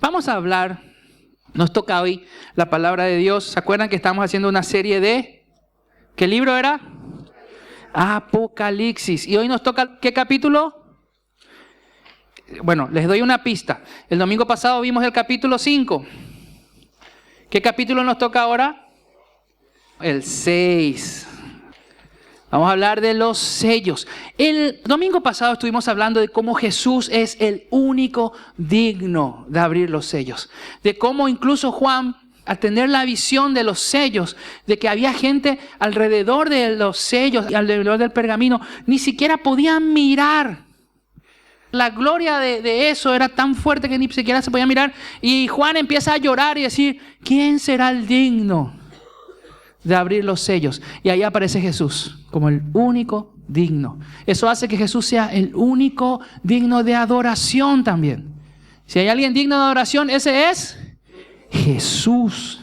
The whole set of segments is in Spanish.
Vamos a hablar, nos toca hoy la palabra de Dios. ¿Se acuerdan que estamos haciendo una serie de... ¿Qué libro era? Apocalipsis. Y hoy nos toca, ¿qué capítulo? Bueno, les doy una pista. El domingo pasado vimos el capítulo 5. ¿Qué capítulo nos toca ahora? El 6. Vamos a hablar de los sellos. El domingo pasado estuvimos hablando de cómo Jesús es el único digno de abrir los sellos. De cómo incluso Juan, al tener la visión de los sellos, de que había gente alrededor de los sellos, alrededor del pergamino, ni siquiera podían mirar. La gloria de eso era tan fuerte que ni siquiera se podía mirar. Y Juan empieza a llorar y decir, ¿quién será el digno de abrir los sellos? Y ahí aparece Jesús como el único digno. Eso hace que Jesús sea el único digno de adoración también. Si hay alguien digno de adoración, ese es Jesús.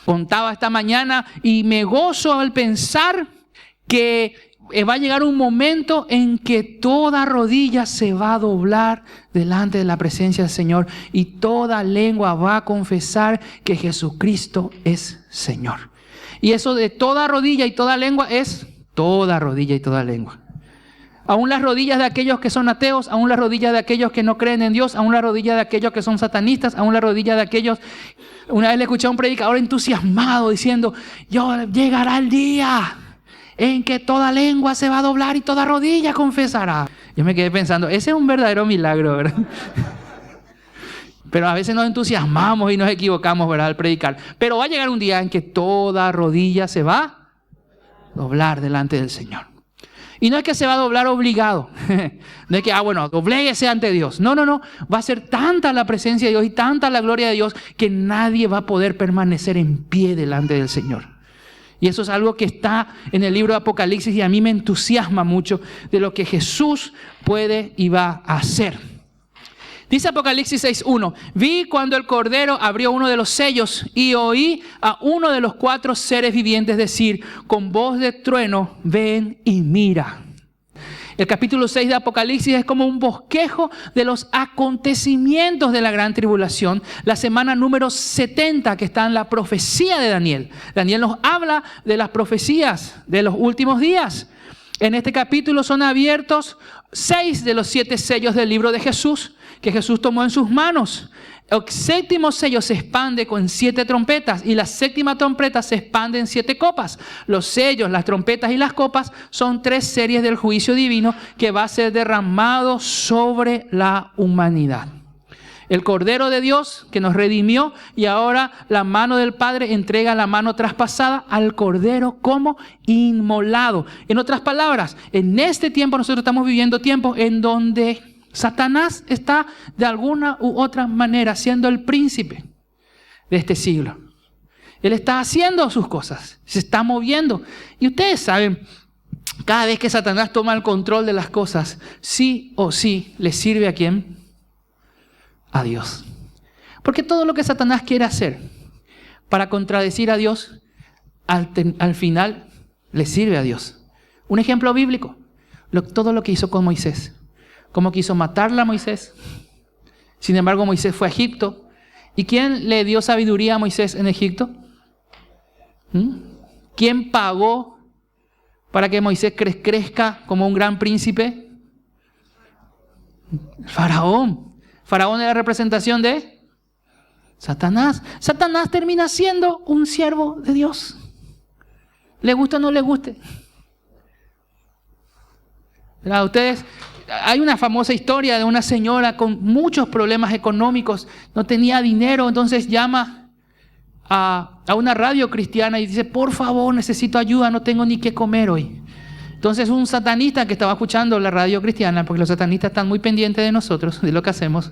Contaba esta mañana y me gozo al pensar que va a llegar un momento en que toda rodilla se va a doblar delante de la presencia del Señor y toda lengua va a confesar que Jesucristo es Señor. Y eso de toda rodilla y toda lengua es toda rodilla y toda lengua. Aún las rodillas de aquellos que son ateos, aún las rodillas de aquellos que no creen en Dios, aún las rodillas de aquellos que son satanistas, aún las rodillas de aquellos... Una vez le escuché a un predicador entusiasmado diciendo, llegará el día en que toda lengua se va a doblar y toda rodilla confesará. Yo me quedé pensando, ese es un verdadero milagro, ¿verdad? Pero a veces nos entusiasmamos y nos equivocamos, ¿verdad?, al predicar. Pero va a llegar un día en que toda rodilla se va a doblar delante del Señor. Y no es que se va a doblar obligado. No es que, dobléguese ante Dios. No. Va a ser tanta la presencia de Dios y tanta la gloria de Dios que nadie va a poder permanecer en pie delante del Señor. Y eso es algo que está en el libro de Apocalipsis y a mí me entusiasma mucho de lo que Jesús puede y va a hacer. Dice Apocalipsis 6:1, vi cuando el Cordero abrió uno de los sellos y oí a uno de los 4 seres vivientes decir, con voz de trueno, ven y mira. El capítulo 6 de Apocalipsis es como un bosquejo de los acontecimientos de la gran tribulación. La semana número 70 que está en la profecía de Daniel. Daniel nos habla de las profecías de los últimos días. En este capítulo son abiertos 6 de los 7 sellos del libro de Jesús, que Jesús tomó en sus manos. El 7º sello se expande con 7 trompetas y la 7ª trompeta se expande en 7 copas. Los sellos, las trompetas y las copas son 3 series del juicio divino que va a ser derramado sobre la humanidad. El Cordero de Dios que nos redimió y ahora la mano del Padre entrega la mano traspasada al Cordero como inmolado. En otras palabras, en este tiempo nosotros estamos viviendo tiempos en donde Satanás está de alguna u otra manera siendo el príncipe de este siglo. Él está haciendo sus cosas, se está moviendo. Y ustedes saben, cada vez que Satanás toma el control de las cosas, sí o sí le sirve a ¿quién? A Dios. Porque todo lo que Satanás quiere hacer para contradecir a Dios, al final le sirve a Dios. Un ejemplo bíblico, todo lo que hizo con Moisés. Cómo quiso matarla a Moisés. Sin embargo, Moisés fue a Egipto. ¿Y quién le dio sabiduría a Moisés en Egipto? ¿Quién pagó para que Moisés crezca como un gran príncipe? El Faraón. Faraón es la representación de Satanás. Satanás termina siendo un siervo de Dios. ¿Le gusta o no le guste? ¿Verdad? Ustedes... Hay una famosa historia de una señora con muchos problemas económicos, no tenía dinero, entonces llama a una radio cristiana y dice, por favor, necesito ayuda, no tengo ni qué comer hoy. Entonces un satanista que estaba escuchando la radio cristiana, porque los satanistas están muy pendientes de nosotros, de lo que hacemos.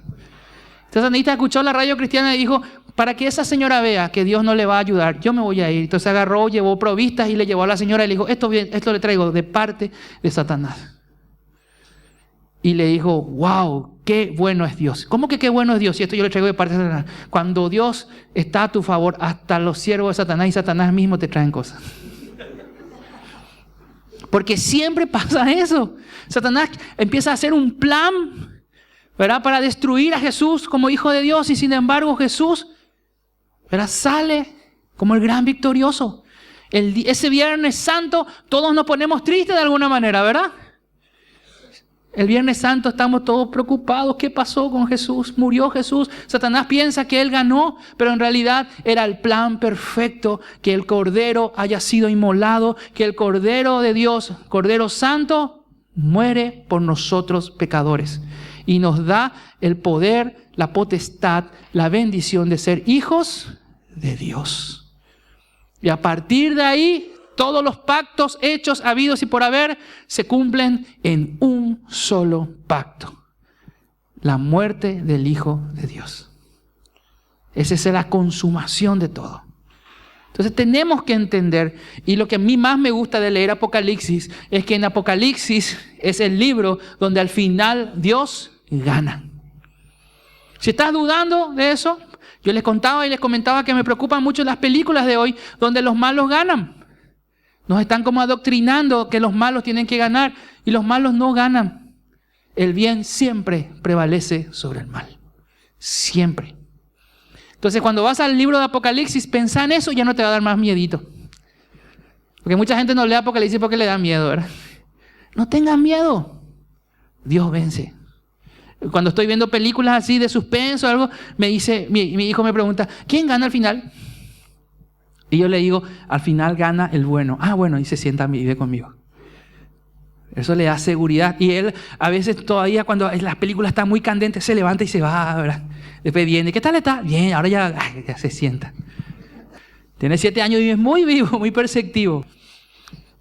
Este satanista escuchó la radio cristiana y dijo, para que esa señora vea que Dios no le va a ayudar, yo me voy a ir. Entonces agarró, llevó provistas y le llevó a la señora y le dijo, esto le traigo de parte de Satanás. Y le dijo, wow, qué bueno es Dios. ¿Cómo que qué bueno es Dios? Y esto yo le traigo de parte de Satanás. Cuando Dios está a tu favor, hasta los siervos de Satanás y Satanás mismo te traen cosas. Porque siempre pasa eso. Satanás empieza a hacer un plan ¿verdad? Para destruir a Jesús como Hijo de Dios. Y sin embargo Jesús, ¿verdad? Sale como el gran victorioso. Ese Viernes Santo todos nos ponemos tristes de alguna manera, ¿verdad? El Viernes Santo estamos todos preocupados. ¿Qué pasó con Jesús? Murió Jesús. Satanás piensa que Él ganó, pero en realidad era el plan perfecto que el Cordero haya sido inmolado, que el Cordero de Dios, Cordero Santo, muere por nosotros pecadores y nos da el poder, la potestad, la bendición de ser hijos de Dios. Y a partir de ahí, todos los pactos hechos, habidos y por haber, se cumplen en un solo pacto: la muerte del Hijo de Dios. Esa es la consumación de todo. Entonces tenemos que entender, y lo que a mí más me gusta de leer Apocalipsis, es que en Apocalipsis es el libro donde al final Dios gana. Si estás dudando de eso, yo les contaba y les comentaba que me preocupan mucho las películas de hoy donde los malos ganan. Nos están como adoctrinando que los malos tienen que ganar, y los malos no ganan. El bien siempre prevalece sobre el mal. Siempre. Entonces cuando vas al libro de Apocalipsis, pensá en eso y ya no te va a dar más miedito. Porque mucha gente no lee Apocalipsis porque le da miedo, ¿verdad? No tengan miedo. Dios vence. Cuando estoy viendo películas así de suspenso o algo, me dice, mi hijo me pregunta, ¿quién gana al final? Y yo le digo, al final gana el bueno. Ah, bueno, y se sienta y vive conmigo. Eso le da seguridad. Y él a veces todavía cuando la película está muy candente, se levanta y se va, ¿verdad? Después viene, ¿qué tal está? Bien, ahora ya se sienta. Tiene 7 años y es muy vivo, muy perceptivo.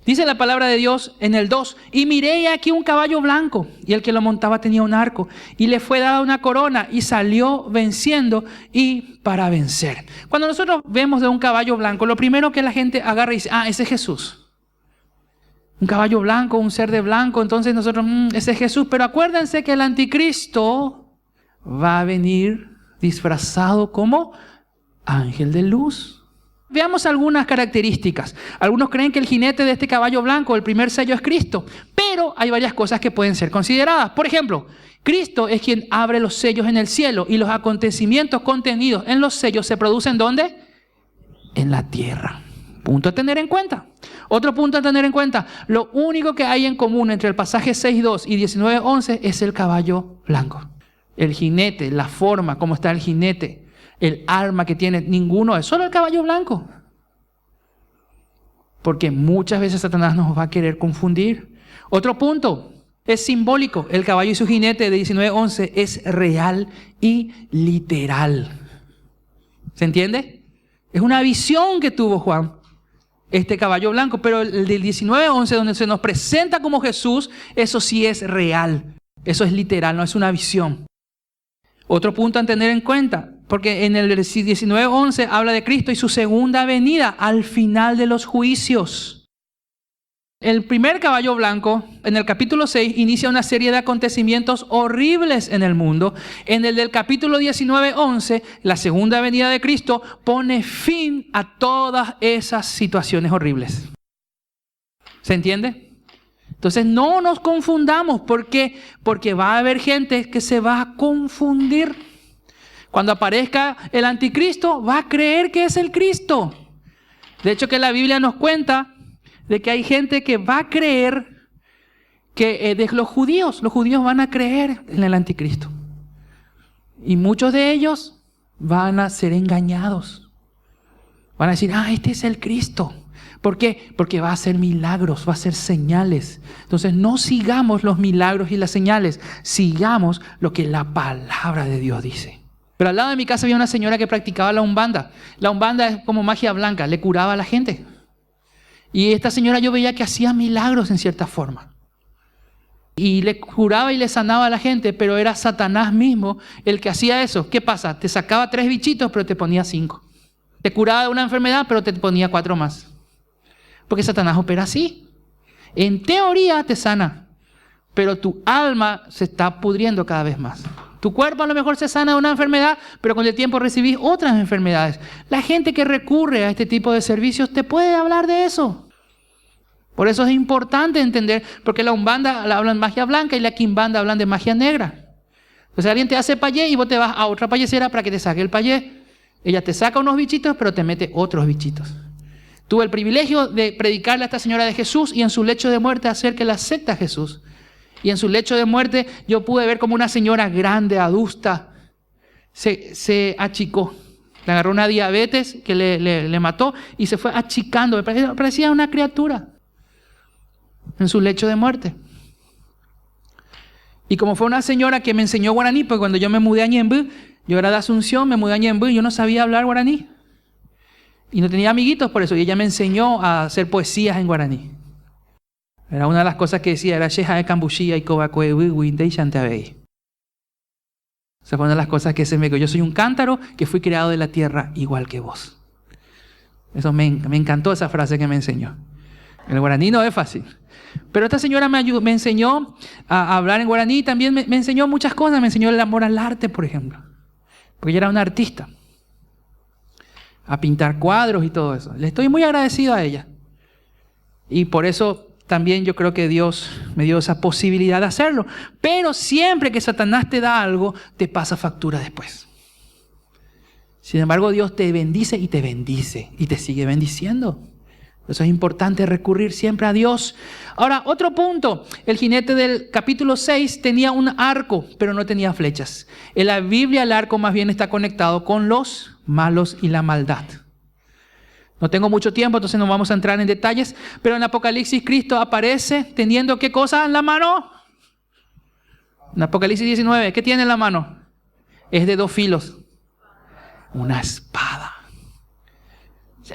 Dice la palabra de Dios en el 2, y miré aquí un caballo blanco, y el que lo montaba tenía un arco, y le fue dada una corona, y salió venciendo y para vencer. Cuando nosotros vemos de un caballo blanco, lo primero que la gente agarra y dice, ese es Jesús. Un caballo blanco, un ser de blanco, entonces nosotros, ese es Jesús. Pero acuérdense que el anticristo va a venir disfrazado como ángel de luz. Veamos algunas características. Algunos creen que el jinete de este caballo blanco, el primer sello, es Cristo. Pero hay varias cosas que pueden ser consideradas. Por ejemplo, Cristo es quien abre los sellos en el cielo, y los acontecimientos contenidos en los sellos se producen ¿dónde? En la tierra. Punto a tener en cuenta. Otro punto a tener en cuenta. Lo único que hay en común entre el pasaje 6.2 y 19.11 es el caballo blanco. El jinete, la forma, cómo está el jinete, el arma que tiene, ninguno es, solo el caballo blanco. Porque muchas veces Satanás nos va a querer confundir. Otro punto, es simbólico. El caballo y su jinete de 19.11 es real y literal. ¿Se entiende? Es una visión que tuvo Juan, este caballo blanco. Pero el del 19.11, donde se nos presenta como Jesús, eso sí es real. Eso es literal, no es una visión. Otro punto a tener en cuenta, porque en el 19.11 habla de Cristo y su segunda venida al final de los juicios. El primer caballo blanco, en el capítulo 6, inicia una serie de acontecimientos horribles en el mundo. En el del capítulo 19.11, la segunda venida de Cristo pone fin a todas esas situaciones horribles. ¿Se entiende? Entonces no nos confundamos, porque va a haber gente que se va a confundir. Cuando aparezca el anticristo, va a creer que es el Cristo. De hecho, que la Biblia nos cuenta de que hay gente que va a creer que de los judíos van a creer en el anticristo. Y muchos de ellos van a ser engañados. Van a decir, este es el Cristo. ¿Por qué? Porque va a hacer milagros, va a hacer señales. Entonces no sigamos los milagros y las señales, sigamos lo que la palabra de Dios dice. Pero al lado de mi casa había una señora que practicaba la umbanda. La umbanda es como magia blanca, le curaba a la gente. Y esta señora yo veía que hacía milagros en cierta forma. Y le curaba y le sanaba a la gente, pero era Satanás mismo el que hacía eso. ¿Qué pasa? Te sacaba 3 bichitos, pero te ponía 5. Te curaba de una enfermedad, pero te ponía 4 más. Porque Satanás opera así. En teoría te sana, pero tu alma se está pudriendo cada vez más. Tu cuerpo a lo mejor se sana de una enfermedad, pero con el tiempo recibís otras enfermedades. La gente que recurre a este tipo de servicios te puede hablar de eso. Por eso es importante entender, porque la umbanda hablan de magia blanca y la quimbanda hablan de magia negra. Entonces alguien te hace payé y vos te vas a otra payesera para que te saque el payé. Ella te saca unos bichitos, pero te mete otros bichitos. Tuve el privilegio de predicarle a esta señora de Jesús y en su lecho de muerte hacer que la acepte a Jesús. Y en su lecho de muerte yo pude ver como una señora grande, adusta, se achicó. Le agarró una diabetes que le mató y se fue achicando. Parecía una criatura en su lecho de muerte. Y como fue una señora que me enseñó guaraní, pues cuando yo me mudé a Ñemby, yo era de Asunción, me mudé a Ñemby y yo no sabía hablar guaraní. Y no tenía amiguitos por eso. Y ella me enseñó a hacer poesías en guaraní. Era una de las cosas que decía, era Sheja de Cambuchía y Cobacuewi, Winde y Chantabey. Esa fue una de las cosas que se me dijo. Yo soy un cántaro que fui creado de la tierra igual que vos. Eso me encantó esa frase que me enseñó. El guaraní no es fácil. Pero esta señora me enseñó a hablar en guaraní y también me enseñó muchas cosas. Me enseñó el amor al arte, por ejemplo. Porque ella era una artista. A pintar cuadros y todo eso. Le estoy muy agradecido a ella. Y por eso también yo creo que Dios me dio esa posibilidad de hacerlo. Pero siempre que Satanás te da algo, te pasa factura después. Sin embargo, Dios te bendice y te sigue bendiciendo. Por eso es importante recurrir siempre a Dios. Ahora, otro punto. El jinete del capítulo 6 tenía un arco, pero no tenía flechas. En la Biblia el arco más bien está conectado con los malos y la maldad. No tengo mucho tiempo, entonces no vamos a entrar en detalles. Pero en Apocalipsis Cristo aparece teniendo ¿qué cosa en la mano? En Apocalipsis 19, ¿qué tiene en la mano? Es de 2 filos. Una espada.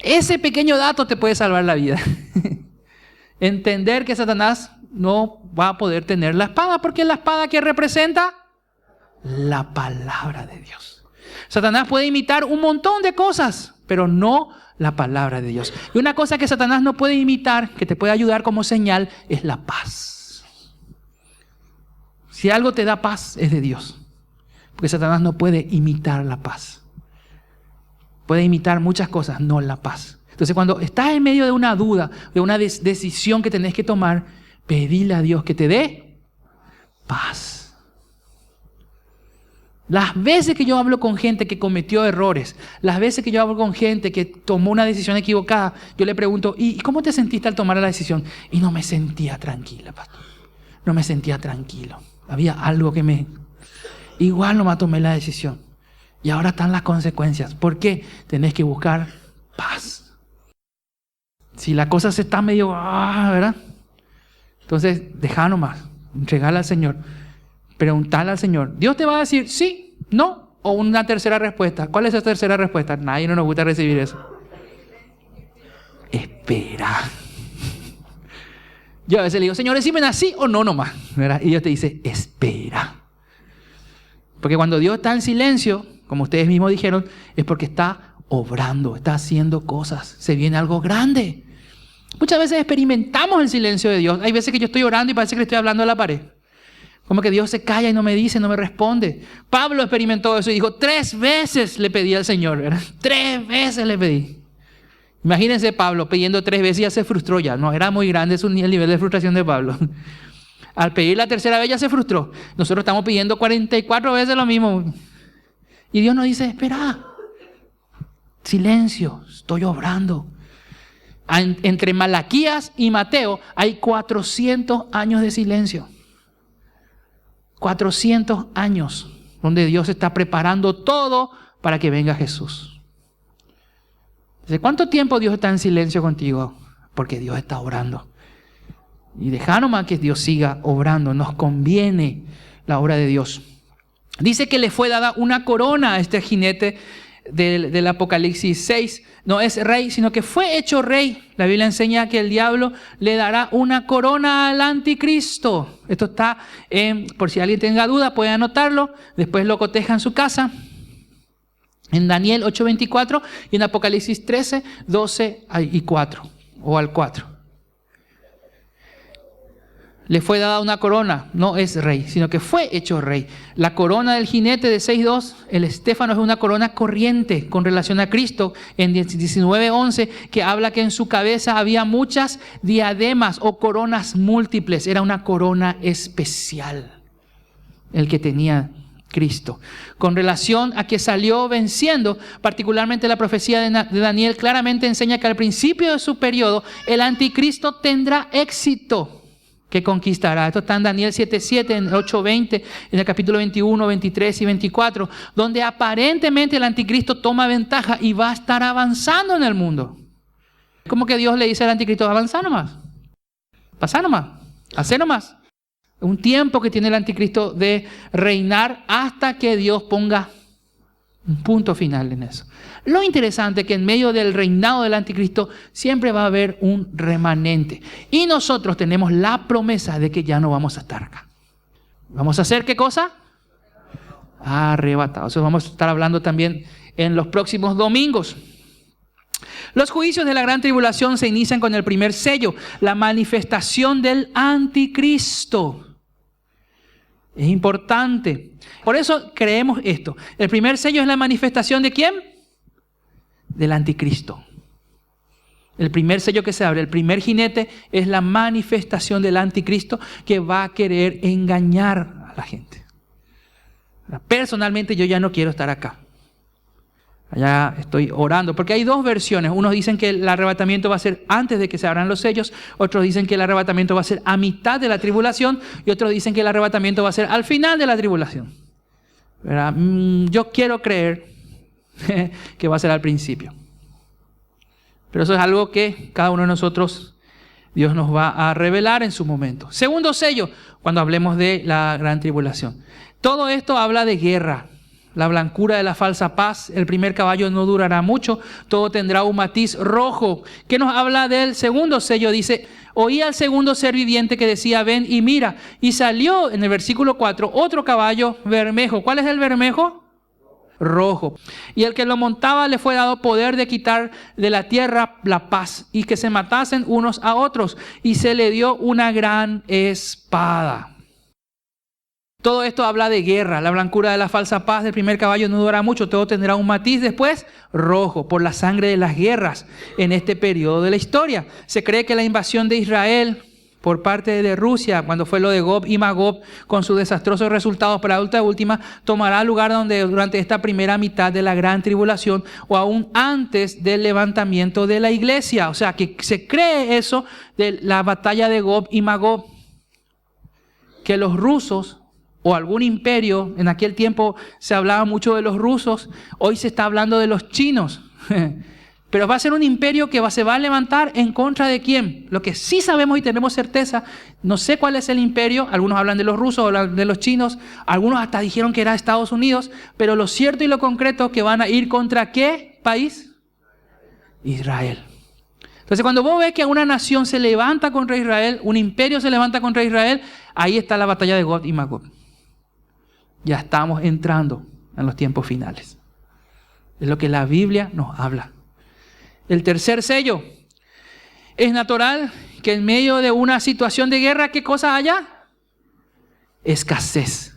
Ese pequeño dato te puede salvar la vida. Entender que Satanás no va a poder tener la espada, porque la espada que representa la palabra de Dios. Satanás puede imitar un montón de cosas, pero no la palabra de Dios. Y una cosa que Satanás no puede imitar, que te puede ayudar como señal, es la paz. Si algo te da paz, es de Dios. Porque Satanás no puede imitar la paz. Puede imitar muchas cosas, no la paz. Entonces cuando estás en medio de una duda, de una decisión que tenés que tomar, pedile a Dios que te dé paz. Las veces que yo hablo con gente que cometió errores, las veces que yo hablo con gente que tomó una decisión equivocada, yo le pregunto, ¿y cómo te sentiste al tomar la decisión? Y no me sentía tranquila, pastor. No me sentía tranquilo. Había algo que igual no me tomé la decisión. Y ahora están las consecuencias. ¿Por qué? Tenés que buscar paz. Si la cosa se está medio, ¿verdad? Entonces, dejá nomás. Entregala al Señor. Preguntale al Señor. Dios te va a decir sí, no, o una tercera respuesta. ¿Cuál es esa tercera respuesta? Nadie no nos gusta recibir eso. Espera. Yo a veces le digo, Señor, decime así o no nomás, ¿verdad? Y Dios te dice, espera. Porque cuando Dios está en silencio, como ustedes mismos dijeron, es porque está obrando, está haciendo cosas. Se viene algo grande. Muchas veces experimentamos el silencio de Dios. Hay veces que yo estoy orando y parece que le estoy hablando a la pared. Como que Dios se calla y no me dice, no me responde. Pablo experimentó eso y dijo, 3 veces le pedí al Señor, ¿verdad? 3 veces le pedí. Imagínense Pablo pidiendo 3 veces y ya se frustró ya. No, era muy grande el nivel de frustración de Pablo. Al pedir la tercera vez ya se frustró. Nosotros estamos pidiendo 44 veces lo mismo. Y Dios nos dice, espera. Silencio, estoy obrando. Entre Malaquías y Mateo hay 400 años de silencio. 400 años donde Dios está preparando todo para que venga Jesús. ¿Desde cuánto tiempo Dios está en silencio contigo? Porque Dios está obrando. Y deja nomás que Dios siga obrando. Nos conviene la obra de Dios. Dice que le fue dada una corona a este jinete del Apocalipsis 6. No es rey, sino que fue hecho rey. La Biblia enseña que el diablo le dará una corona al anticristo. Esto está, por si alguien tenga duda, puede anotarlo. Después lo coteja en su casa. En Daniel 8:24 y en Apocalipsis 13, 12 y 4. O al 4. Le fue dada una corona, no es rey, sino que fue hecho rey. La corona del jinete de 6:2, el estéfano es una corona corriente con relación a Cristo. En 19:11, que habla que en su cabeza había muchas diademas o coronas múltiples. Era una corona especial el que tenía Cristo. Con relación a que salió venciendo, particularmente la profecía de Daniel claramente enseña que al principio de su periodo el anticristo tendrá éxito, que conquistará. Esto está en Daniel 7:7, en 8:20, en el capítulo 21, 23 y 24, donde aparentemente el anticristo toma ventaja y va a estar avanzando en el mundo. Como que Dios le dice al anticristo: avanza nomás, pasa nomás, hace nomás. Un tiempo que tiene el anticristo de reinar hasta que Dios ponga un punto final en eso. Lo interesante es que en medio del reinado del anticristo siempre va a haber un remanente. Y nosotros tenemos la promesa de que ya no vamos a estar acá. ¿Vamos a hacer qué cosa? Arrebatados. Eso vamos a estar hablando también en los próximos domingos. Los juicios de la gran tribulación se inician con el primer sello, la manifestación del anticristo. Es importante. Por eso creemos esto. El primer sello es la manifestación ¿de quién? Del anticristo. El primer sello que se abre, el primer jinete, es la manifestación del anticristo que va a querer engañar a la gente. Personalmente yo ya no quiero estar acá. Allá estoy orando, porque hay dos versiones. Unos dicen que el arrebatamiento va a ser antes de que se abran los sellos, otros dicen que el arrebatamiento va a ser a mitad de la tribulación y otros dicen que el arrebatamiento va a ser al final de la tribulación. ¿Verdad? Yo quiero creer que va a ser al principio. Pero eso es algo que cada uno de nosotros, Dios nos va a revelar en su momento. Segundo sello, cuando hablemos de la gran tribulación. Todo esto habla de guerra. La blancura de la falsa paz, el primer caballo no durará mucho, todo tendrá un matiz rojo. ¿Qué nos habla del segundo sello? Dice: oí al segundo ser viviente que decía: ven y mira. Y salió en el versículo 4 otro caballo bermejo. ¿Cuál es el bermejo? Rojo. Y el que lo montaba le fue dado poder de quitar de la tierra la paz y que se matasen unos a otros. Y se le dio una gran espada. Todo esto habla de guerra. La blancura de la falsa paz del primer caballo no durará mucho. Todo tendrá un matiz después rojo por la sangre de las guerras en este periodo de la historia. Se cree que la invasión de Israel por parte de Rusia, cuando fue lo de Gog y Magog, con sus desastrosos resultados para la última, tomará lugar durante esta primera mitad de la gran tribulación o aún antes del levantamiento de la iglesia. O sea, que se cree eso de la batalla de Gog y Magog, que los rusos o algún imperio, en aquel tiempo se hablaba mucho de los rusos, hoy se está hablando de los chinos. Pero va a ser un imperio que se va a levantar en contra de quién. Lo que sí sabemos y tenemos certeza, no sé cuál es el imperio, algunos hablan de los rusos, hablan de los chinos, algunos hasta dijeron que era Estados Unidos, pero lo cierto y lo concreto es que van a ir contra ¿qué país? Israel. Entonces cuando vos ves que una nación se levanta contra Israel, un imperio se levanta contra Israel, ahí está la batalla de Gog y Magog. Ya estamos entrando en los tiempos finales. Es lo que la Biblia nos habla. El tercer sello. Es natural que en medio de una situación de guerra, ¿qué cosa haya? Escasez.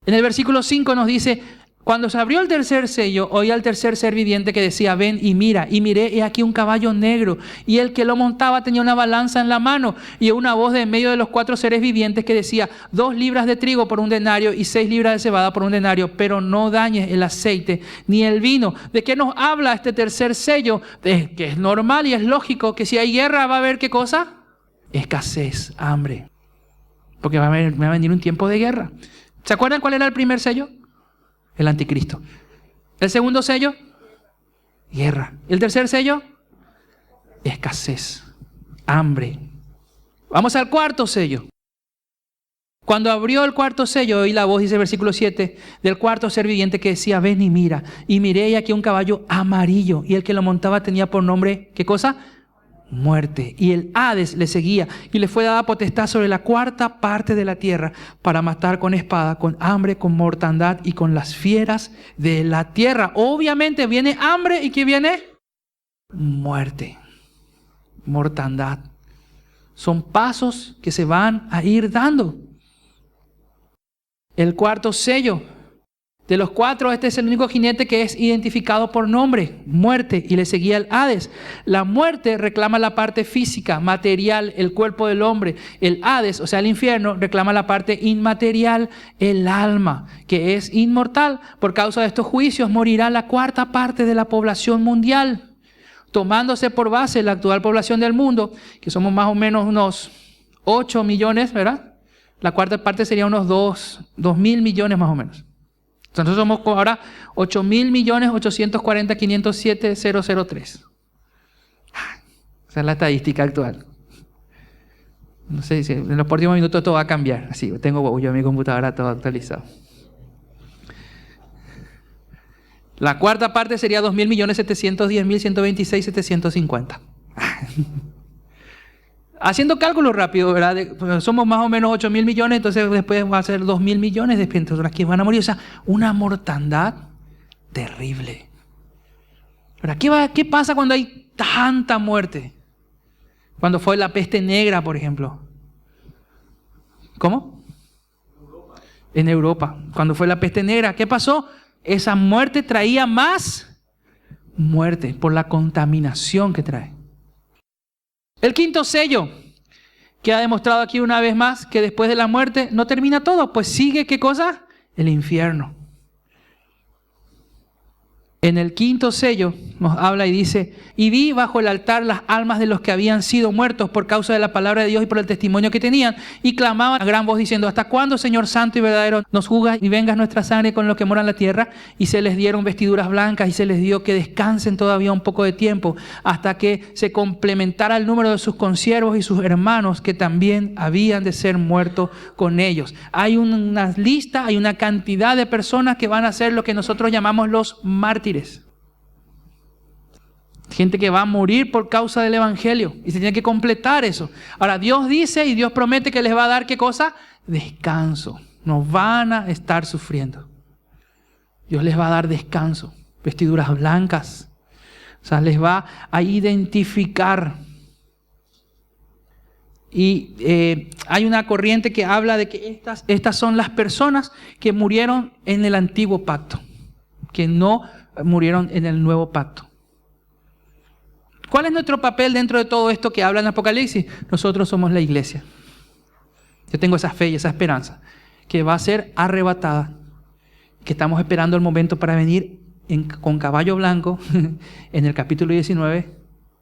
En el versículo 5 nos dice: cuando se abrió el tercer sello, oí al tercer ser viviente que decía: ven y mira. Y miré, he aquí un caballo negro, y el que lo montaba tenía una balanza en la mano, y una voz de en medio de los 4 seres vivientes que decía: 2 libras de trigo por un denario y 6 libras de cebada por un denario, pero no dañes el aceite ni el vino. ¿De qué nos habla este tercer sello? De que es normal y es lógico que si hay guerra va a haber ¿qué cosa? Escasez, hambre. Porque va a venir un tiempo de guerra. ¿Se acuerdan cuál era el primer sello? El anticristo. El segundo sello, guerra. El tercer sello, escasez, hambre. Vamos al cuarto sello. Cuando abrió el cuarto sello, oí la voz, dice el versículo 7, del cuarto ser viviente que decía: ven y mira. Y miré y aquí un caballo amarillo, y el que lo montaba tenía por nombre, ¿qué cosa? Muerte. Y el Hades le seguía y le fue dada potestad sobre la cuarta parte de la tierra para matar con espada, con hambre, con mortandad y con las fieras de la tierra. Obviamente viene hambre y ¿qué viene? Muerte, mortandad. Son pasos que se van a ir dando. El cuarto sello De los 4, este es el único jinete que es identificado por nombre, muerte, y le seguía el Hades. La muerte reclama la parte física, material, el cuerpo del hombre. El Hades, o sea, el infierno, reclama la parte inmaterial, el alma, que es inmortal. Por causa de estos juicios morirá la 4ª parte de la población mundial, tomándose por base la actual población del mundo, que somos más o menos unos 8 millones, ¿verdad? La 4ª parte sería unos 2.000 millones más o menos. Entonces somos ahora 8.840.507.003. Esa es la estadística actual. No sé si en los próximos minutos todo va a cambiar. Así, tengo yo en mi computadora todo actualizado. La 4ª parte sería 2.710.126.750. Haciendo cálculos rápido, ¿verdad? Somos más o menos 8.000 millones, entonces después va a ser 2.000 millones de personas que van a morir. O sea, una mortandad terrible. ¿Verdad? ¿Qué pasa cuando hay tanta muerte? Cuando fue la peste negra, por ejemplo. ¿Cómo? En Europa. Cuando fue la peste negra, ¿qué pasó? Esa muerte traía más muerte por la contaminación que trae. El 5º sello, que ha demostrado aquí una vez más que después de la muerte no termina todo, pues sigue, ¿qué cosa? El infierno. En el 5º sello nos habla y dice: y vi bajo el altar las almas de los que habían sido muertos por causa de la palabra de Dios y por el testimonio que tenían, y clamaban a gran voz diciendo: ¿hasta cuándo, Señor santo y verdadero, nos juzgas y vengas nuestra sangre con los que moran en la tierra? Y se les dieron vestiduras blancas y se les dio que descansen todavía un poco de tiempo, hasta que se complementara el número de sus consiervos y sus hermanos que también habían de ser muertos con ellos. Hay una lista, hay una cantidad de personas que van a ser lo que nosotros llamamos los mártires. Gente que va a morir por causa del evangelio. Y se tiene que completar eso. Ahora, Dios dice y Dios promete que les va a dar, ¿qué cosa? Descanso. No van a estar sufriendo. Dios les va a dar descanso. Vestiduras blancas. O sea, les va a identificar. Y hay una corriente que habla de que estas son las personas que murieron en el antiguo pacto. Que no murieron en el nuevo pacto. ¿Cuál es nuestro papel dentro de todo esto que habla en Apocalipsis? Nosotros somos la iglesia. Yo tengo esa fe y esa esperanza que va a ser arrebatada, que estamos esperando el momento para venir con caballo blanco en el capítulo 19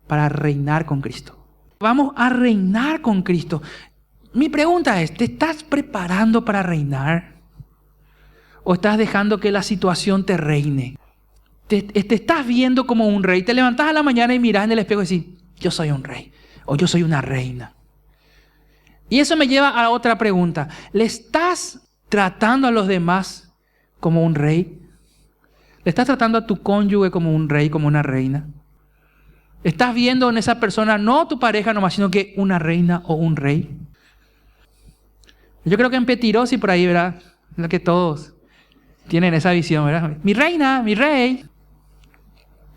para reinar con Cristo. Vamos a reinar con Cristo. Mi pregunta es, ¿te estás preparando para reinar? ¿O estás dejando que la situación te reine? Te estás viendo como un rey. Te levantás a la mañana y mirás en el espejo y decís: yo soy un rey o yo soy una reina. Y eso me lleva a otra pregunta. ¿Le estás tratando a los demás como un rey? ¿Le estás tratando a tu cónyuge como un rey, como una reina? ¿Estás viendo en esa persona no tu pareja nomás, sino que una reina o un rey? Yo creo que en Petirosi por ahí, ¿verdad? Lo que todos tienen esa visión, ¿verdad? Mi reina, mi rey.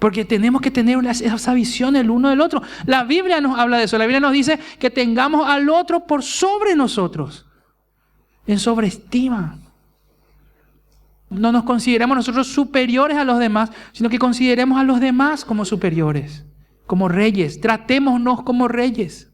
Porque tenemos que tener esa visión el uno del otro. La Biblia nos habla de eso. La Biblia nos dice que tengamos al otro por sobre nosotros. En sobreestima. No nos consideremos nosotros superiores a los demás, sino que consideremos a los demás como superiores, como reyes. Tratémonos como reyes.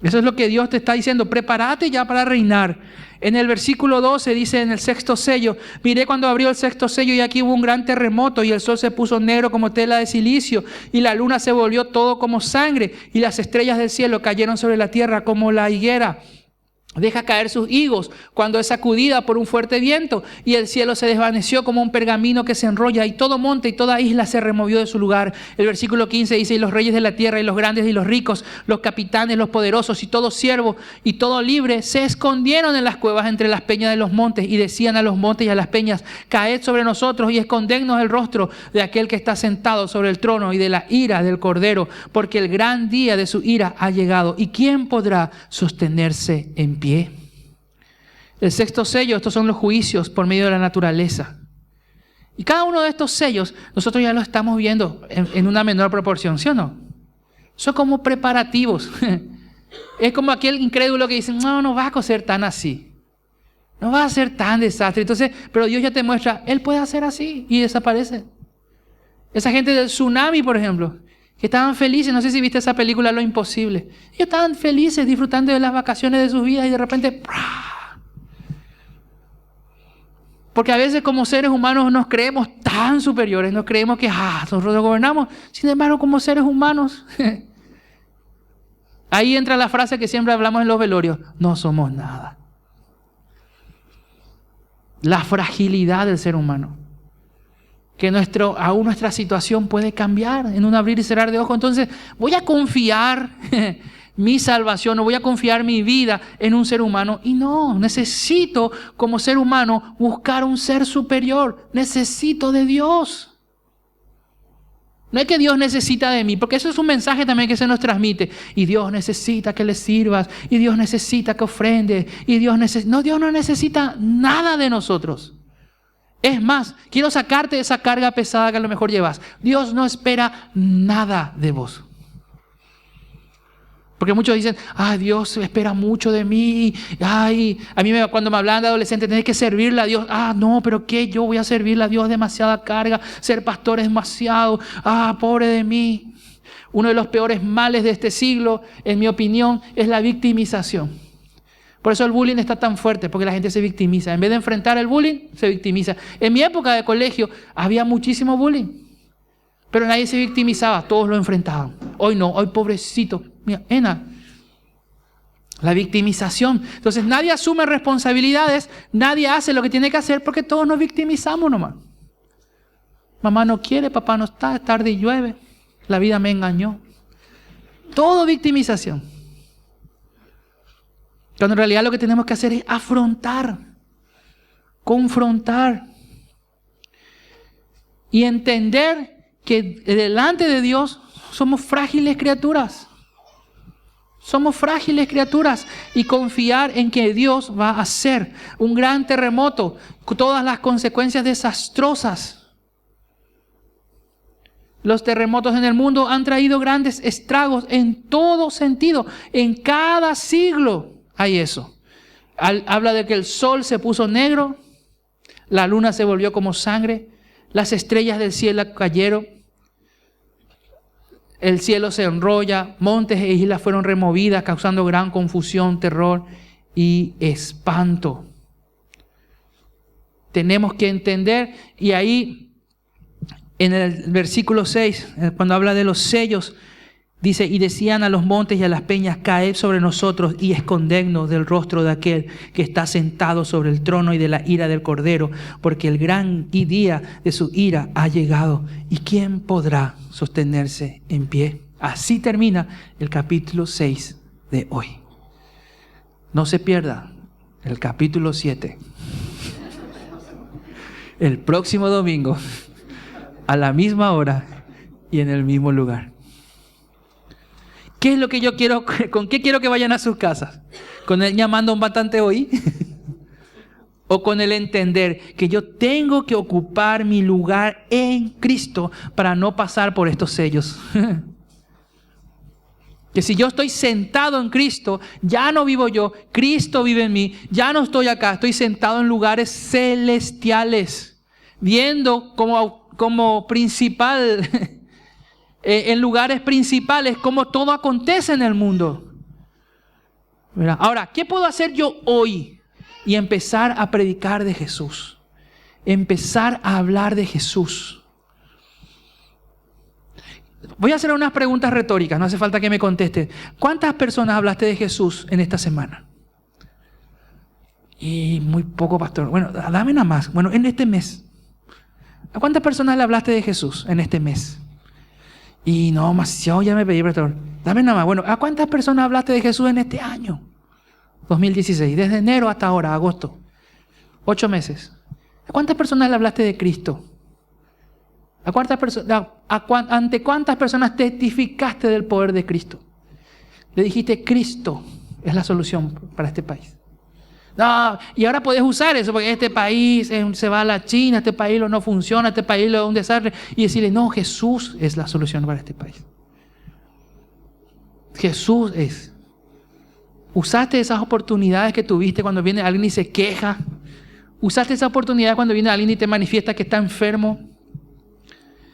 Eso es lo que Dios te está diciendo. Prepárate ya para reinar. En el versículo 12 dice en el 6º sello: miré cuando abrió el 6º sello y aquí hubo un gran terremoto y el sol se puso negro como tela de silicio y la luna se volvió todo como sangre y las estrellas del cielo cayeron sobre la tierra como la higuera deja caer sus higos cuando es sacudida por un fuerte viento, y el cielo se desvaneció como un pergamino que se enrolla, y todo monte y toda isla se removió de su lugar. El versículo 15 dice: y los reyes de la tierra y los grandes y los ricos, los capitanes, los poderosos y todo siervo y todo libre se escondieron en las cuevas entre las peñas de los montes y decían a los montes y a las peñas: caed sobre nosotros y escondednos el rostro de aquel que está sentado sobre el trono y de la ira del Cordero, porque el gran día de su ira ha llegado, y ¿quién podrá sostenerse en pie? El 6º sello, estos son los juicios por medio de la naturaleza. Y cada uno de estos sellos, nosotros ya lo estamos viendo en una menor proporción, ¿sí o no? Son como preparativos. Es como aquel incrédulo que dice: no va a ser tan así. No va a ser tan desastre. Entonces, pero Dios ya te muestra, Él puede hacer así y desaparece. Esa gente del tsunami, por ejemplo, que estaban felices, no sé si viste esa película Lo Imposible. Ellos estaban felices disfrutando de las vacaciones de sus vidas y de repente, ¡prá! Porque a veces como seres humanos nos creemos tan superiores, nos creemos que nosotros lo gobernamos. Sin embargo, como seres humanos, ahí entra la frase que siempre hablamos en los velorios, no somos nada. La fragilidad del ser humano. Que aún nuestra situación puede cambiar en un abrir y cerrar de ojos. Entonces, voy a confiar mi salvación, o voy a confiar mi vida en un ser humano. Y no, necesito como ser humano buscar un ser superior. Necesito de Dios. No es que Dios necesita de mí, porque eso es un mensaje también que se nos transmite. Y Dios necesita que le sirvas, y Dios necesita que ofrende, y Dios no necesita nada de nosotros. Es más, quiero sacarte de esa carga pesada que a lo mejor llevas. Dios no espera nada de vos. Porque muchos dicen, Dios espera mucho de mí. A mí cuando me hablaban de adolescente, tenés que servirle a Dios. No, pero ¿qué? Yo voy a servirle a Dios, demasiada carga. Ser pastor es demasiado. Pobre de mí. Uno de los peores males de este siglo, en mi opinión, es la victimización. Por eso el bullying está tan fuerte, porque la gente se victimiza. En vez de enfrentar el bullying, se victimiza. En mi época de colegio había muchísimo bullying, pero nadie se victimizaba, todos lo enfrentaban. Hoy no, hoy pobrecito. Mira, la victimización. Entonces nadie asume responsabilidades, nadie hace lo que tiene que hacer porque todos nos victimizamos nomás. Mamá no quiere, papá no está, es tarde y llueve, la vida me engañó. Todo victimización. Cuando en realidad lo que tenemos que hacer es afrontar, confrontar y entender que delante de Dios somos frágiles criaturas. Somos frágiles criaturas y confiar en que Dios va a hacer un gran terremoto, con todas las consecuencias desastrosas. Los terremotos en el mundo han traído grandes estragos en todo sentido, en cada siglo. Hay eso. Habla de que el sol se puso negro, la luna se volvió como sangre, las estrellas del cielo cayeron, el cielo se enrolla, montes e islas fueron removidas, causando gran confusión, terror y espanto. Tenemos que entender, y ahí en el versículo 6, cuando habla de los sellos, dice, y decían a los montes y a las peñas, caed sobre nosotros y escondednos del rostro de aquel que está sentado sobre el trono y de la ira del Cordero, porque el gran día de su ira ha llegado. ¿Y quién podrá sostenerse en pie? Así termina el capítulo 6 de hoy. No se pierda el capítulo 7. El próximo domingo, a la misma hora y en el mismo lugar. ¿Qué es lo que yo quiero? ¿Con qué quiero que vayan a sus casas? ¿Con el llamando un batante hoy? ¿O con el entender que yo tengo que ocupar mi lugar en Cristo para no pasar por estos sellos? Que si yo estoy sentado en Cristo, ya no vivo yo, Cristo vive en mí, ya no estoy acá, estoy sentado en lugares celestiales, viendo como principal... en lugares principales, como todo acontece en el mundo. ¿Verdad? Ahora, ¿qué puedo hacer yo hoy? Y empezar a predicar de Jesús. Empezar a hablar de Jesús. Voy a hacer unas preguntas retóricas, no hace falta que me conteste. ¿Cuántas personas hablaste de Jesús en esta semana? Y muy poco, pastor. Bueno, dame nada más. Bueno, en este mes. ¿A cuántas personas le hablaste de Jesús en este mes? Y no, demasiado ya me pedí, pastor. Dame nada más. Bueno, ¿a cuántas personas hablaste de Jesús en este año? 2016, desde enero hasta ahora, agosto. 8 meses. ¿A cuántas personas le hablaste de Cristo? ¿Ante cuántas personas testificaste del poder de Cristo? Le dijiste, Cristo es la solución para este país. No, y ahora podés usar eso, porque este país se va a la China, este país no funciona, este país es un desastre, y decirle, no, Jesús es la solución para este país. Jesús es. Usaste esas oportunidades que tuviste cuando viene alguien y se queja. Usaste esa oportunidad cuando viene alguien y te manifiesta que está enfermo.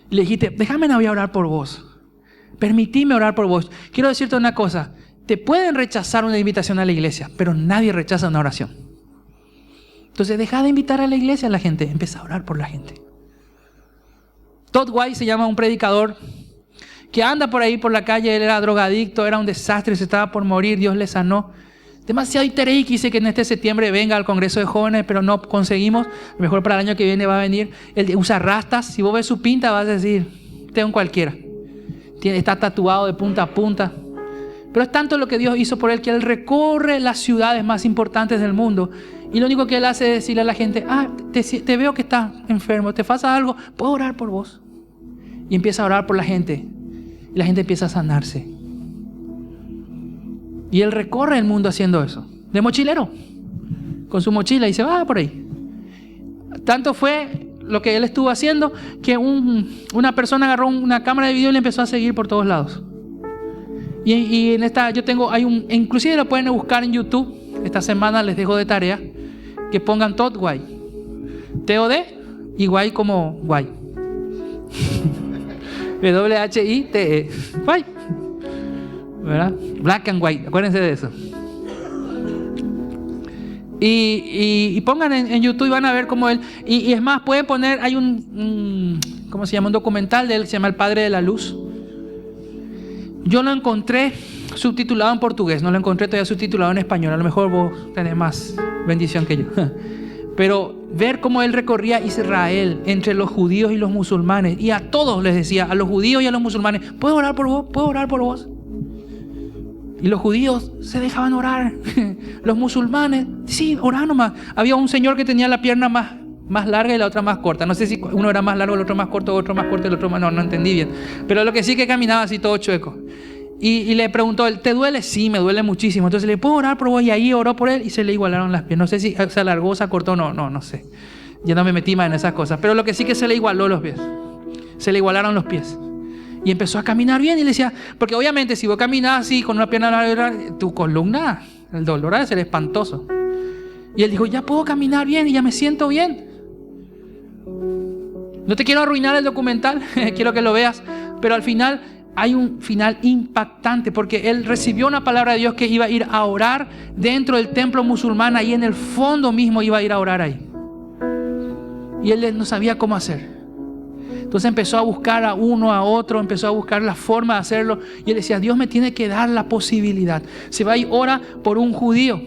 Y le dijiste, déjame, voy a orar por vos. Permitime orar por vos. Quiero decirte una cosa. Te pueden rechazar una invitación a la iglesia, pero nadie rechaza una oración. Entonces deja de invitar a la iglesia a la gente. Empieza a orar por la gente. Todd White se llama un predicador que anda por ahí por la calle. Él era drogadicto, era un desastre, se estaba por morir. Dios le sanó. Demasiado interés, quise que en este septiembre venga al Congreso de Jóvenes, pero no conseguimos. Mejor para el año que viene va a venir. Él usa rastas. Si vos ves su pinta vas a decir, este es un cualquiera. Está tatuado de punta a punta. Pero es tanto lo que Dios hizo por él que él recorre las ciudades más importantes del mundo. Y lo único que él hace es decirle a la gente, te veo que estás enfermo, te pasa algo, ¿puedo orar por vos? Y empieza a orar por la gente. Y la gente empieza a sanarse. Y él recorre el mundo haciendo eso. De mochilero. Con su mochila y se va por ahí. Tanto fue lo que él estuvo haciendo que una persona agarró una cámara de video y le empezó a seguir por todos lados. Y en esta inclusive lo pueden buscar en YouTube. Esta semana les dejo de tarea que pongan Todd White. T-O-D y White como White. W-H-I-T-E. White. ¿Verdad? Black and White. Acuérdense de eso. Y pongan en YouTube y van a ver cómo él. Y es más, pueden poner. Hay ¿cómo se llama? Un documental de él que se llama El Padre de la Luz. Yo lo encontré subtitulado en portugués, no lo encontré todavía subtitulado en español. A lo mejor vos tenés más bendición que yo. Pero ver cómo él recorría Israel entre los judíos y los musulmanes. Y a todos les decía, a los judíos y a los musulmanes, ¿puedo orar por vos? ¿Puedo orar por vos? Y los judíos se dejaban orar. Los musulmanes, sí, orar nomás. Había un señor que tenía la pierna más larga y la otra más corta. No sé si uno era más largo, el otro más corto, otro más corto, el otro más... No entendí bien. Pero lo que sí que caminaba así todo chueco. Y le preguntó, ¿te duele? Sí, me duele muchísimo. Entonces le puedo orar por vos. Y ahí oró por él y se le igualaron las piernas. No sé si se alargó, se acortó, no sé. Ya no me metí más en esas cosas. Pero lo que sí que se le igualó los pies. Se le igualaron los pies. Y empezó a caminar bien y le decía, porque obviamente si vos caminás así con una pierna larga, tu columna, el dolor ha de ser espantoso. Y él dijo, ya puedo caminar bien y ya me siento bien. No te quiero arruinar el documental, quiero que lo veas, pero al final hay un final impactante porque él recibió una palabra de Dios que iba a ir a orar dentro del templo musulmán, ahí en el fondo mismo iba a ir a orar ahí. Y él no sabía cómo hacer. Entonces empezó a buscar a uno, a otro, empezó a buscar la forma de hacerlo. Y él decía, Dios me tiene que dar la posibilidad. Se va y ora por un judío.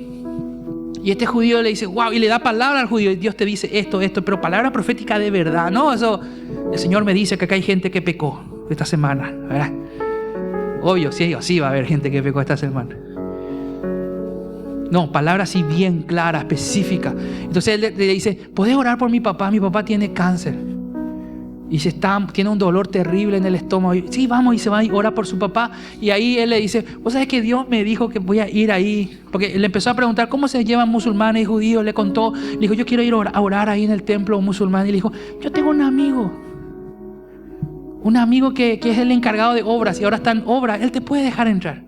Y este judío le dice, wow, y le da palabra al judío. Y Dios te dice esto, pero palabra profética de verdad. No, eso, el Señor me dice que acá hay gente que pecó esta semana, ¿verdad? Obvio, sí va a haber gente que pecó esta semana. No, palabra así bien clara, específica. Entonces él le dice, ¿podés orar por mi papá? Mi papá tiene cáncer. Y tiene un dolor terrible en el estómago. Y, sí, vamos, y se va y ora por su papá. Y ahí él le dice, vos sabés que Dios me dijo que voy a ir ahí. Porque le empezó a preguntar cómo se llevan musulmanes y judíos. Le contó, le dijo, yo quiero ir a orar ahí en el templo musulmán. Y le dijo, yo tengo un amigo que es el encargado de obras y ahora está en obra. Él te puede dejar entrar.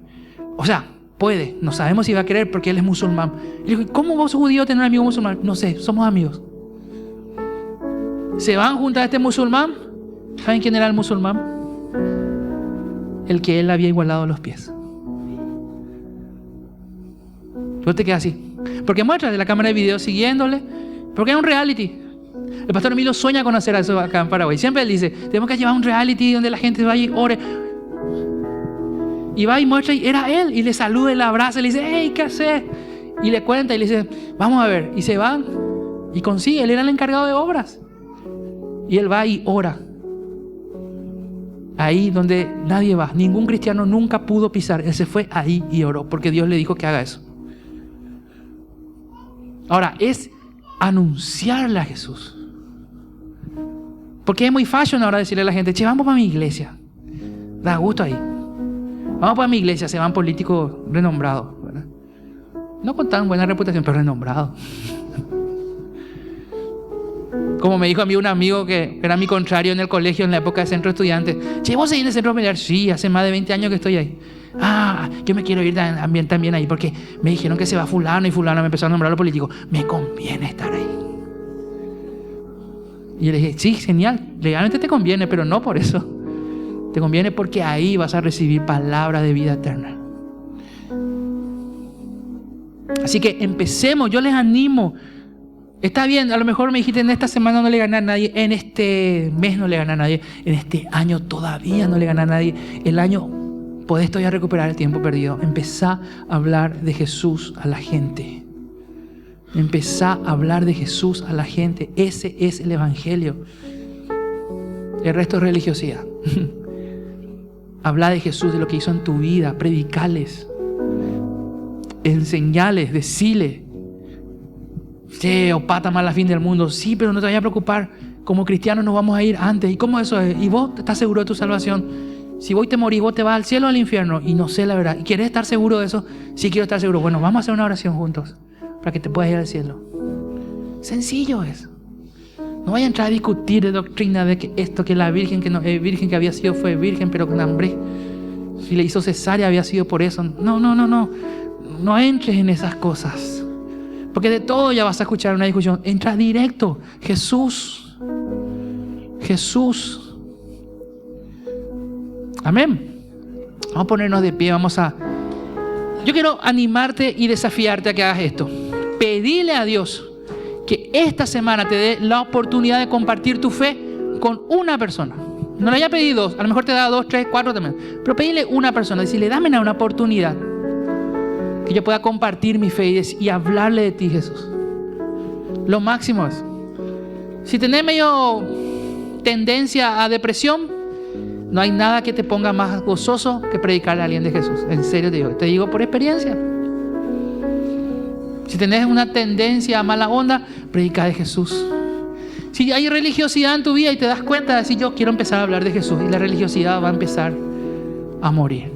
O sea, puede. No sabemos si va a querer porque él es musulmán. Y le dijo, ¿cómo vos judío tenés un amigo musulmán? No sé, somos amigos. Se van junto a este musulmán. ¿Saben quién era el musulmán? El que él había igualado los pies. Tú te quedas así. Porque muestra de la cámara de video siguiéndole. Porque es un reality. El pastor Emilio sueña con hacer eso acá en Paraguay. Siempre él dice, tenemos que llevar un reality donde la gente vaya y ore. Y va y muestra y era él. Y le saluda y le abraza y le dice, hey, ¿qué haces? Y le cuenta y le dice, vamos a ver. Y se van y consigue. Él era el encargado de obras. Y él va y ora. Ahí donde nadie va. Ningún cristiano nunca pudo pisar. Él se fue ahí y oró. Porque Dios le dijo que haga eso. Ahora, es anunciarle a Jesús. Porque es muy fashion ahora decirle a la gente, che, vamos para mi iglesia. Da gusto ahí. Vamos para mi iglesia. Se van políticos renombrados, ¿verdad? No con tan buena reputación, pero renombrados. Como me dijo a mí un amigo que era mi contrario en el colegio en la época de centro estudiante. Che, ¿vos seguís en el centro familiar? Sí, hace más de 20 años que estoy ahí. Yo me quiero ir también ahí porque me dijeron que se va fulano y fulano me empezó a nombrar a los políticos. Me conviene estar ahí. Y yo le dije, sí, genial, legalmente te conviene, pero no por eso. Te conviene porque ahí vas a recibir palabra de vida eterna. Así que empecemos, yo les animo. Está bien, a lo mejor me dijiste, en esta semana no le gané a nadie, en este mes no le gané a nadie, en este año todavía no le gané a nadie. El año podés todavía recuperar el tiempo perdido. Empezá a hablar de Jesús a la gente. Empezá a hablar de Jesús a la gente. Ese es el evangelio. El resto es religiosidad. Habla de Jesús, de lo que hizo en tu vida, predicales, enseñales, decile. Sí, o pata más la fin del mundo. Sí, pero no te vayas a preocupar. Como cristianos nos vamos a ir antes. ¿Y cómo eso es? ¿Y vos estás seguro de tu salvación? Si vos te morís, vos te vas al cielo o al infierno. Y no sé la verdad. ¿Y quieres estar seguro de eso? Sí, quiero estar seguro. Bueno, vamos a hacer una oración juntos para que te puedas ir al cielo. Sencillo es. No vaya a entrar a discutir de doctrina de que esto, que la virgen que no es virgen, que había sido fue virgen, pero con hambre. Si le hizo cesárea había sido por eso. No. No entres en esas cosas. Porque de todo ya vas a escuchar una discusión. Entra directo. Jesús. Amén. Vamos a ponernos de pie. Yo quiero animarte y desafiarte a que hagas esto. Pedile a Dios que esta semana te dé la oportunidad de compartir tu fe con una persona. No le haya pedido dos. A lo mejor te da 2, 3, 4 también. Pero pedile una persona. Decirle, dame una oportunidad que yo pueda compartir mi fe y hablarle de ti, Jesús. Lo máximo es, si tenés medio tendencia a depresión, no hay nada que te ponga más gozoso que predicarle a alguien de Jesús. En serio te digo por experiencia. Si tenés una tendencia a mala onda, predica de Jesús. Si hay religiosidad en tu vida y te das cuenta de decir, yo quiero empezar a hablar de Jesús, y la religiosidad va a empezar a morir.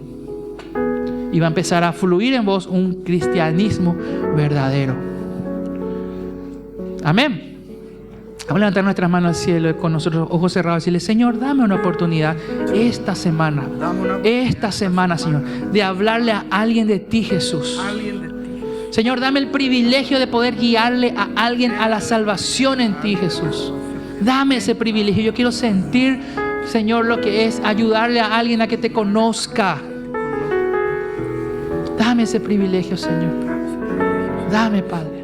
Y va a empezar a fluir en vos un cristianismo verdadero. Amén. Vamos a levantar nuestras manos al cielo con nosotros, ojos cerrados, y decirle, Señor, dame una oportunidad esta semana, Señor, de hablarle a alguien de ti, Jesús. Señor, dame el privilegio de poder guiarle a alguien a la salvación en ti, Jesús. Dame ese privilegio. Yo quiero sentir, Señor, lo que es ayudarle a alguien a que te conozca. Dame ese privilegio, Señor. Dame, Padre.